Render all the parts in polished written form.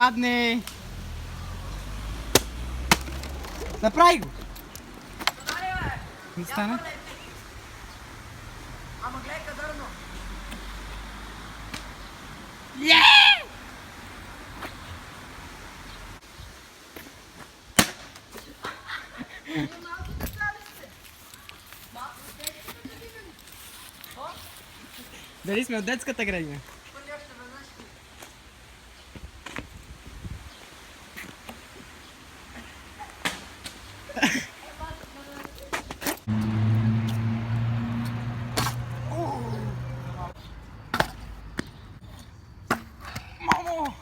Падне! Направи го! Не стана? Ама гледай кадърно! Дали сме от детската градина? Мамо!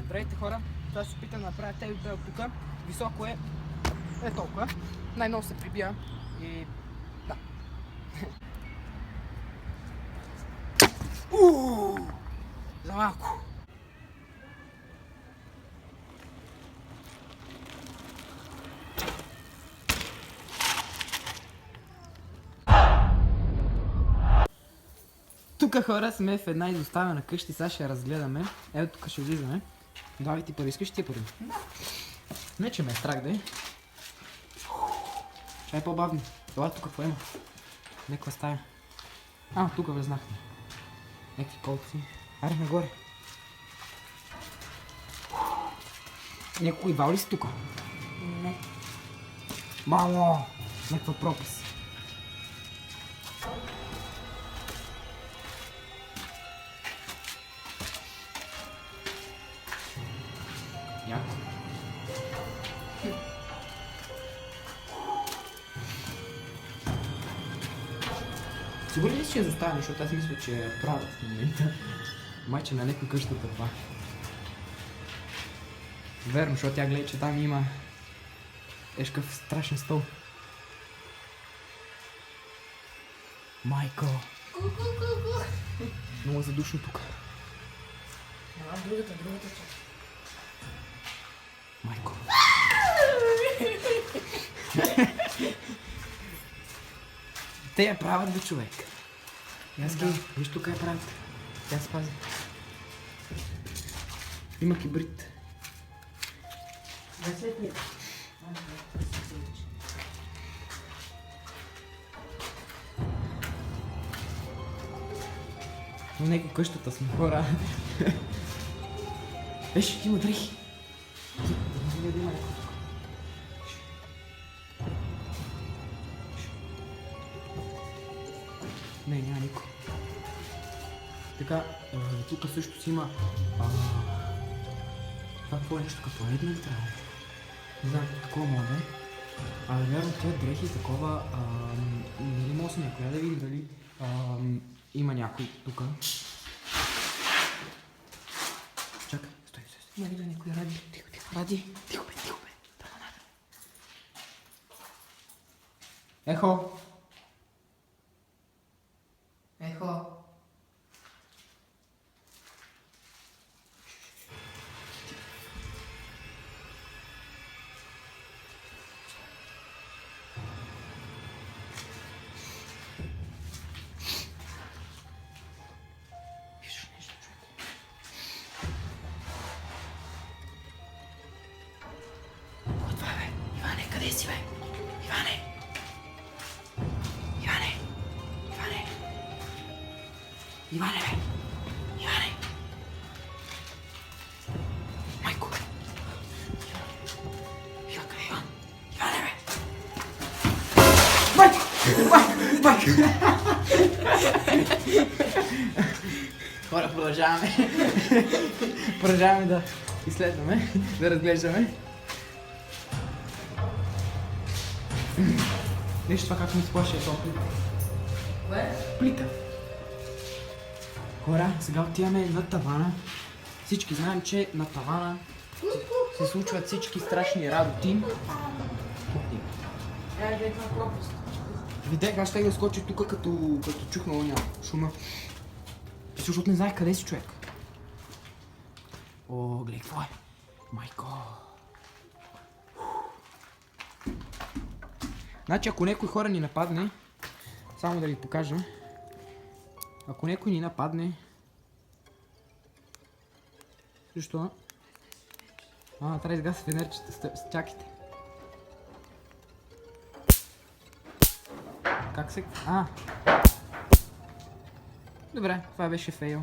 Здравейте хора, това ще се опитам да направя тези бел тук. Високо е толкова. Най-много се прибия и да. За малко. Тук хора сме в една изоставена къща и сега ще я разгледаме. Ето тук ще влизаме. Давай ти първи, искаш ти първи? Не че ме е страх да е. Чай по-бавно. Това тук какво има? Неква стая. Тук влезнахме. Некви колци. Аре нагоре. Някой вал ли си тук? Не. Мамо! Неква пропис. Яко. Сигурен ли си, че я заставя, защото аз мисля, че е правят в момента. Майче на някой къщата това. Верно, защото тя гледа, че там има ешкъв страшен стол. Майко! Много задушно тук. Другата част. Майко. Те я правят бе, човек. Аз ги, виж тук я правят. Тя спази. Има кибрид. Но нека къщата сме хора. Виж, има дрехи. Не, няма никой. Така, тук също си има... Това какво е нещо като една ли трябва? Не знам, такова мога да е. Вярно, тия дрехи такова... Не мога си някоя да видим дали има някой тук. Чакай, стой. Има ли да някой ради? Тихо. Ради. Тихо бе. Ехо. Иване, къде си бе? Иване бе! Майко! Иване бе! Майко! Хора, продължаваме да изследваме, да разглеждаме. Виж това как ми сплаши този плик. Кое? Плика. Хора, сега отиваме на тавана. Всички знаем, че на тавана се случват всички страшни работи. Гледай каква пропаст. Видях, аз ще да скоча тук, като чух на оня шума. Защото не знаех къде си, човек. О, гледай какво е. Майко. Значи, ако някой хора ни нападне, само да ви покажа. Ако някой ни нападне... Защо? Трябва да изгася фенерчета, чакайте. Как се... Добре, това беше фейл.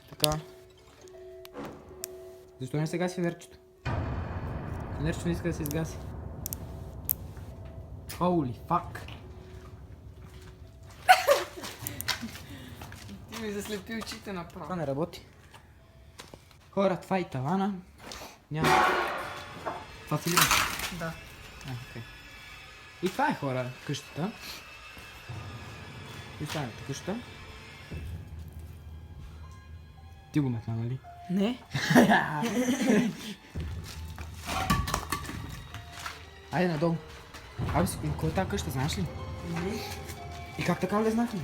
Така. Защо не се гаси фенерчето? Фенерчето не иска да се изгаси. Holy fuck. Ти ми заслепи очите направо. Това не работи. Хора, това е тавана. Няма. Това си ли? Да. Окей. И това е, хора, къщата. И това е къщата. Ти го метна, нали? Не. Айде надолу. Абе си, кой е тази къща, знаеш ли? Не. И как така влезнахме?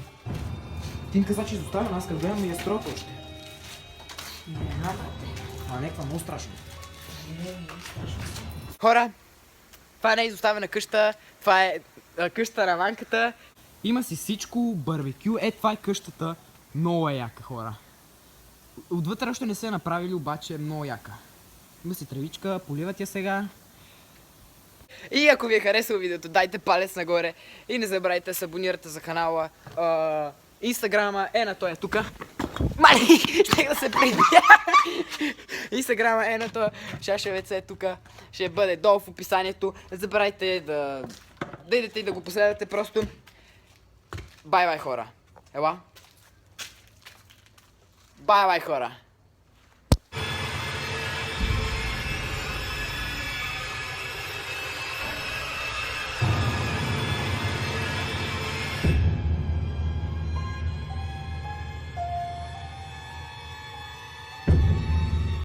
Ти ми каза, че изоставя, аз като гледам и е строго още. Не, брате. Някаква много страшно. Не е страшно. Хора, това не е изоставена къща, това е къща раванката. Има си всичко, барбекю, това е къщата. Много е яка, хора. Отвътре още не се е направили, обаче е много яка. Има си тревичка, поливат я сега. И ако ви е харесало видеото, дайте палец нагоре и не забравяйте да се абонирате за канала. Инстаграма на той е тука. Мали, ще да се прибия. Инстаграма на той, Шашевец е тука. Ще бъде долу в описанието. Не забравяйте да идете и да го последвате просто. Бай-бай, хора. Ела. Бай-бай, хора.